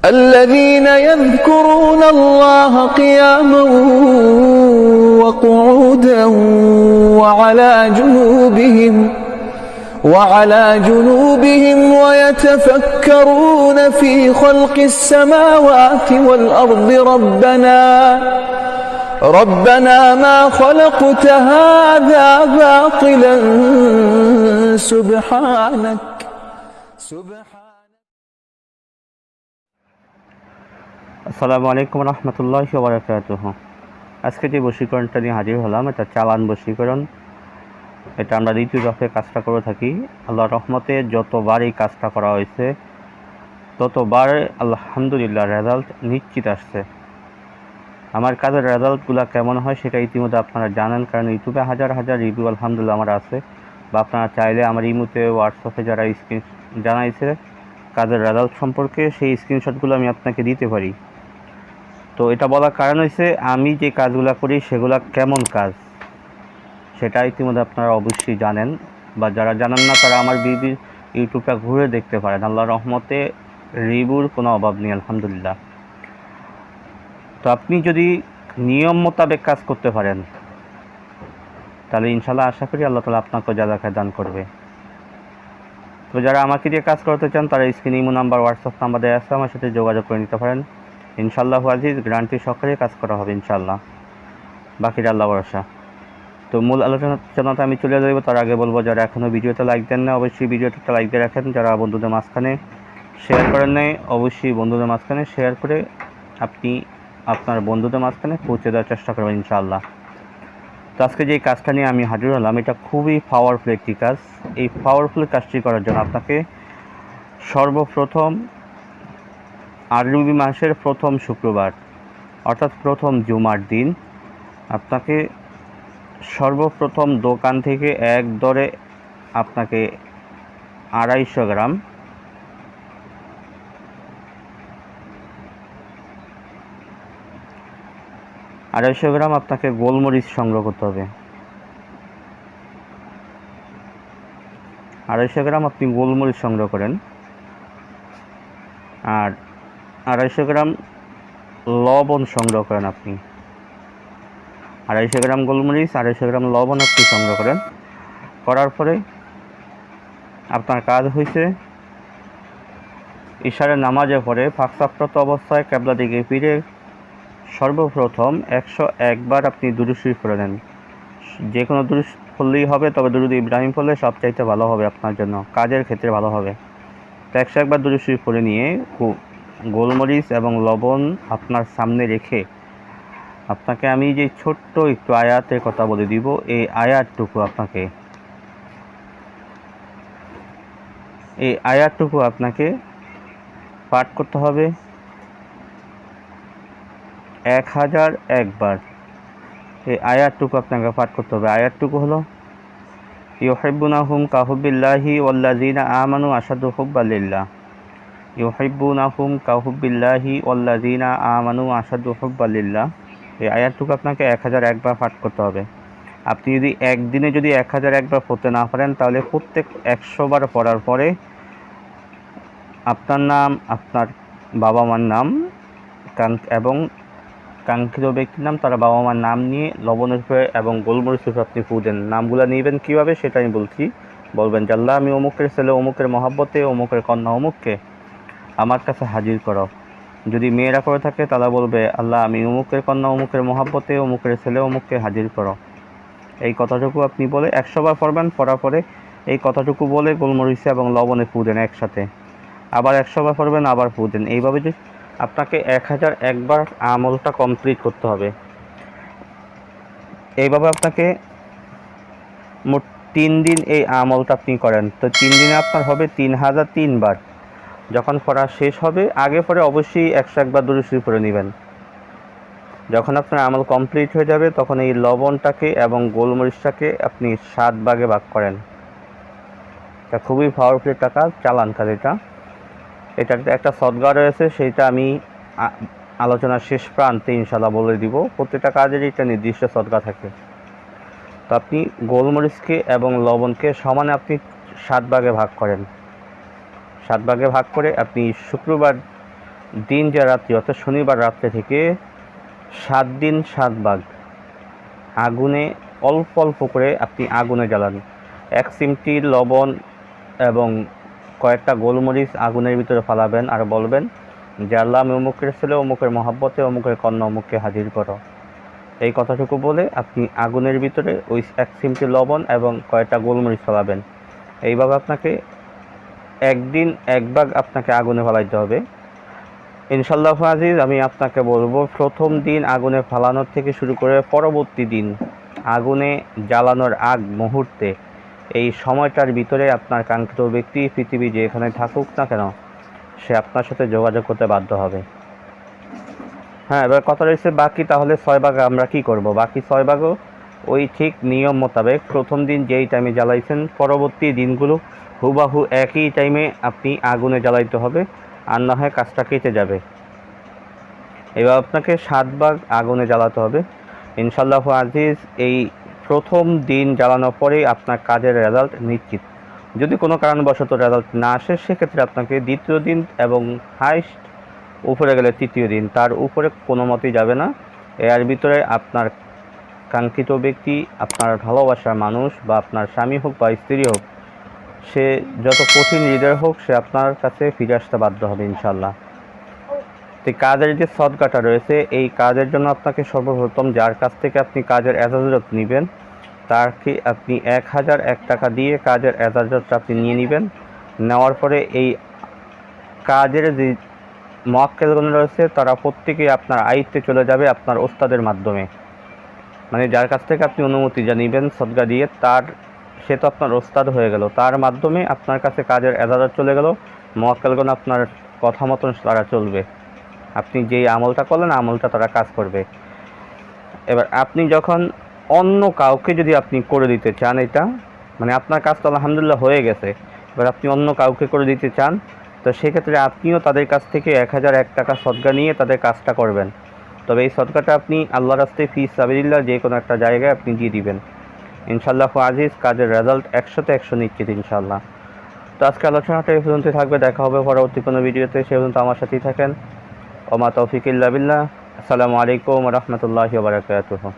الذين يذكرون الله قياما وقعودا وعلى جنوبهم ويتفكرون في خلق السماوات والأرض ربنا ما خلقت هذا باطلا سبحانك আসসালামু আলাইকুম রহমতুল্লাহি ওয়া বারাকাতুহু। আজকে যে বশীকরণটা নিয়ে হাজির হলাম, এটা চালান বশীকরণ। এটা আমরা দ্বিতীয় দফে কাজটা করে থাকি। আল্লাহর রহমতে যতবার এই কাজটা করা হয়েছে ততবার আলহামদুলিল্লাহ রেজাল্ট নিশ্চিত আসছে। আমার কাজের রেজাল্টগুলো কেমন হয় সেটা ইতিমধ্যে আপনারা জানেন, কারণ ইউটিউবে হাজার হাজার রিভিউ আলহামদুলিল্লাহ আমার আছে। বা আপনারা চাইলে আমার ইমোতে হোয়াটসঅ্যাপে যারা স্ক্রিন জানাইছে কাজের রেজাল্ট সম্পর্কে, সেই স্ক্রিনশটগুলো আমি আপনাকে দিতে পারি। তো এটা বলার কারণ হচ্ছে আমি যে কাজগুলো করি সেগুলো কেমন কাজ সেটা ইতিমধ্যে আপনারা অবশ্যই জানেন, বা যারা জানেন না তারা আমার ইউটিউবটা ঘুরে দেখতে পারেন। আল্লাহর রহমতে রিভিউর কোনো অভাব নেই আলহামদুলিল্লাহ। তো আপনি যদি নিয়ম মোতাবেক কাজ করতে পারেন তাহলে ইনশাল্লাহ আশা করি আল্লাহ তাআলা আপনাকে জাযাকে দান করবে। তো যারা আমাকে দিয়ে কাজ করতে চান তারা স্ক্রিনে ইমো নাম্বার, হোয়াটসঅ্যাপ নাম্বার দেওয়া আছে, আমার সাথে যোগাযোগ করে নিতে পারেন। ইনশাআল্লাহ আজিজ গ্যারান্টি সহকারে কাজ করা হবে ইনশাআল্লাহ, বাকিটা আল্লাহ ভরসা। তো মূল আলোচনাতে আমি চলে যাব, তার আগে বলবো যারা এখনও ভিডিওতে লাইক দেন না অবশ্যই ভিডিওটা লাইক দিয়ে রাখেন। যারা বন্ধুদের মাঝখানে শেয়ার করেন নাই অবশ্যই বন্ধুদের মাঝখানে শেয়ার করে আপনি আপনার বন্ধুদের মাঝখানে পৌঁছে দেওয়ার চেষ্টা করবেন ইনশাআল্লাহ। তো আজকে যে কাজটা নিয়ে আমি হাজির হলাম এটা খুবই পাওয়ারফুল একটি কাজ। এই পাওয়ারফুল কাজটি করার জন্য আপনাকে সর্বপ্রথম আরবি মাসের প্রথম শুক্রবার অর্থাৎ প্রথম জুমার দিন আপনাকে সর্বপ্রথম দোকান থেকে এক দরে আপনাকে 250 গ্রাম আপনাকে গোলমরিচ সংগ্রহ করতে হবে। 250 গ্রাম আপনি গোলমরিচ সংগ্রহ করেন, আর 250 গ্রাম লবণ সংগ্রহ করেন। আপনি 250 গ্রাম গোলমরিচ, 250 গ্রাম লবণ আপনি সংগ্রহ করেন। করার পরে আপনার কাজ হয়েছে ইশারের নামাজের পরে ফাঁকসাপ্রাপ্ত অবস্থায় কিবলা দিকে ফিরে সর্বপ্রথম 101 বার আপনি দুরূদ শরীফ পড়ে নেন। যে কোনো দুরূদ পড়লেই হবে, তবে দুরূদ ইব্রাহিম পড়লে সবচাইতে ভালো হবে, আপনার জন্য কাজের ক্ষেত্রে ভালো হবে। তো 101 বার দুরূদ শরীফ পড়ে নিয়ে গোলমরিচ এবং লবণ আপনার সামনে রেখে আপনাকে আমি যে ছোট্ট একটু আয়াতের কথা বলে দিব, এই আয়াতটুকু আপনাকে পাঠ করতে হবে 1001 বার। এই আয়াতটুকু আপনাকে পাঠ করতে হবে। আয়াতটুকু হলো ইউহিব্বুনাহুম কাহুব্বিল্লাহি ওয়াল্লাযিনা আমানু আশাদ্দু হুব্বান লিল্লাহ। ইউহিব্বুনাহুম কাহুব্বিল্লাহি ওয়াল্লাযিনা আমানু আশাদ্দু হুব্বান লিল্লাহ। এই আয়াতটুকু আপনাকে 1001 বার পাঠ করতে হবে। আপনি যদি একদিনে 1001 বার পড়তে না পারেন তাহলে প্রত্যেক 100 বার পড়ার পরে আপনার নাম, আপনার বাবা মার নাম এবং কাঙ্ক্ষিত ব্যক্তির নাম, তারা বাবা মার নাম নিয়ে লবণের উপরে এবং গোলমরিচের উপরে আপনি ফু দেন। নামগুলো নেবেন কীভাবে সেটা আমি বলছি। বলবেন যে আল্লাহ আমি অমুকের ছেলে অমুকের মহাব্বতে অমুকের কন্যা অমুককে আমার কাছে হাজির করো। যদি মেয়েরা করে থাকে তারা বলবে আল্লাহ আমি অমুকের কন্যা অমুকের মহাব্বতে অমুকের ছেলে অমুককে হাজির করো। এই কথাটুকু আপনি বলে 100 বার পড়বেন। পড়ার পরে এই কথাটুকু বলে গোলমরিচে এবং লবণে ফু দেন একসাথে। আবার 100 বার পড়বেন, আবার ফু দেন। এইভাবে যে আপনাকে 1001 বার আমলটা কমপ্লিট করতে হবে। এইভাবে আপনাকে মোট 3 দিন এই আমলটা আপনি করেন। তো 3 দিনে আপনার হবে 3003 বার। যখন পড়া শেষ হবে আগে পরে অবশ্যই 101 বার দুরূদ শরীফ পড়ে নেবেন। যখন আপনার আমল কমপ্লিট হয়ে যাবে তখন এই লবণটাকে এবং গোলমরিচটাকে আপনি 7 ভাগে ভাগ করেন। এটা খুবই পাওয়ারফুল একটা কাজ, চালান কাজ। এটাতে একটা সদকা রয়েছে, সেইটা আমি আলোচনার শেষ প্রান্তে ইনশাআল্লাহ বলে দিব। প্রত্যেকটা কাজেরই একটা নির্দিষ্ট সদকা থাকে। তো আপনি গোলমরিচকে এবং লবণকে সমানে আপনি 7 ভাগে ভাগ করেন। 7 ভাগে ভাগ করে আপনি শুক্রবার দিন যে রাত্রি অর্থাৎ শনিবার রাত্রে থেকে 7 দিন 7 ভাগ আগুনে অল্প অল্প করে আপনি আগুনে জ্বালান। 1 চিমটি লবণ এবং কয়েকটা গোলমরিচ আগুনের ভিতরে ফালাবেন আর বলবেন যে আল্লাহ আমি অমুকের ছেলে অমুকের মহাব্বতে অমুকের কন্যা অমুককে হাজির করো। এই কথাটুকু বলে আপনি আগুনের ভিতরে ওই 1 চিমটি লবণ এবং কয়েকটা গোলমরিচ ফালাবেন। এইভাবে আপনাকে একদিন 1 ভাগ আপনাকে আগুনে ফালাইতে হবে। ইনশাআল্লাহ আজিজ, আমি আপনাকে বলবো প্রথম দিন আগুনে ফালানোর থেকে শুরু করে পরবর্তী দিন আগুনে জ্বালানোর আগ মুহূর্তে এই সময়টার ভিতরে আপনার কাঙ্ক্ষিত ব্যক্তি পৃথিবী যেখানে থাকুক না কেন সে আপনার সাথে যোগাযোগ করতে বাধ্য হবে। হ্যাঁ, এবার কথা রয়েছে বাকি তাহলে 6 ভাগ আমরা কি করব? বাকি 6 ভাগও ওই ঠিক নিয়ম মোতাবেক প্রথম দিন যেই টাইমে জ্বালাইছেন পরবর্তী দিনগুলো হুবাহু একই টাইমে আপনি আগুনে জ্বালাইতে হবে, আর না হয় কাজটা কেটে যাবে। এবার আপনাকে 7 ভাগ আগুনে জ্বালাতে হবে। ইনশাআল্লাহ আজিজ, এই প্রথম দিন জ্বালানোর পরেই আপনার কাজের রেজাল্ট নিশ্চিত। যদি কোনো কারণবশত রেজাল্ট না আসে সেক্ষেত্রে আপনাকে দ্বিতীয় দিন এবং হাইস্ট উপরে গেলে তৃতীয় দিন, তার উপরে কোনো মতেই যাবে না। এর ভিতরে আপনার কাঙ্ক্ষিত ব্যক্তি, আপনার ভালোবাসার মানুষ বা আপনার স্বামী হোক বা স্ত্রী হোক, সে যত কঠিন হৃদয় হোক সে আপনার কাছে ফিরে আসতে বাধ্য হবে ইনশাআল্লাহ। তো কাজের যে সদকাটা রয়েছে এই কাজের জন্য আপনাকে সর্বপ্রথম যার কাছ থেকে আপনি কাজের এজাজত নেবেন তাকে আপনি 1001 টাকা দিয়ে কাজের এজাজতটা আপনি নিয়ে নেবেন। নেওয়ার পরে এই কাজের যে মুয়াক্কেলগণ রয়েছে তারা প্রত্যেকেই আপনার আয়ত্তে চলে যাবে আপনার ওস্তাদের মাধ্যমে। মানে যার কাছ থেকে আপনি অনুমতি জানিবেন সদকা দিয়ে, সে তো আপনার ওস্তাদ হয়ে গেল, তার মাধ্যমে আপনার কাছে কাজের এজাজত চলে গেল। মুয়াক্কেলগণ আপনার কথা মতন তারা চলবে, আপনি যেই আমলটা করলেন আমলটা তারা কাজ করবে। এবার আপনি যখন অন্য কাউকে যদি আপনি করে দিতে চান, এটা মানে আপনার কাজ তো আলহামদুলিল্লাহ হয়ে গেছে, এবার আপনি অন্য কাউকে করে দিতে চান, তো সেক্ষেত্রে আপনিও তাদের কাছ থেকে 1001 টাকা সদকা নিয়ে তাদের কাজটা করবেন। তবে এই সদকাটা আপনি আল্লাহর রাস্তায় ফি সাবিলিল্লাহ যে কোনো একটা জায়গায় আপনি দিয়ে দিবেন। ইনশাআল্লাহ আজিজ, কাজের রেজাল্ট 100তে 100 নিশ্চিত ইনশাআল্লাহ। তো আজকে আলোচনাটা এই পর্যন্ত থাকবে, দেখা হবে পরবর্তী কোনো ভিডিওতে। সে পর্যন্ত আমার সাথেই থাকেন। ওমা তৌফিক ইল্লা বিল্লাহ। আসসালামু আলাইকুম ওয়া রাহমাতুল্লাহি ওয়া বারাকাতুহু।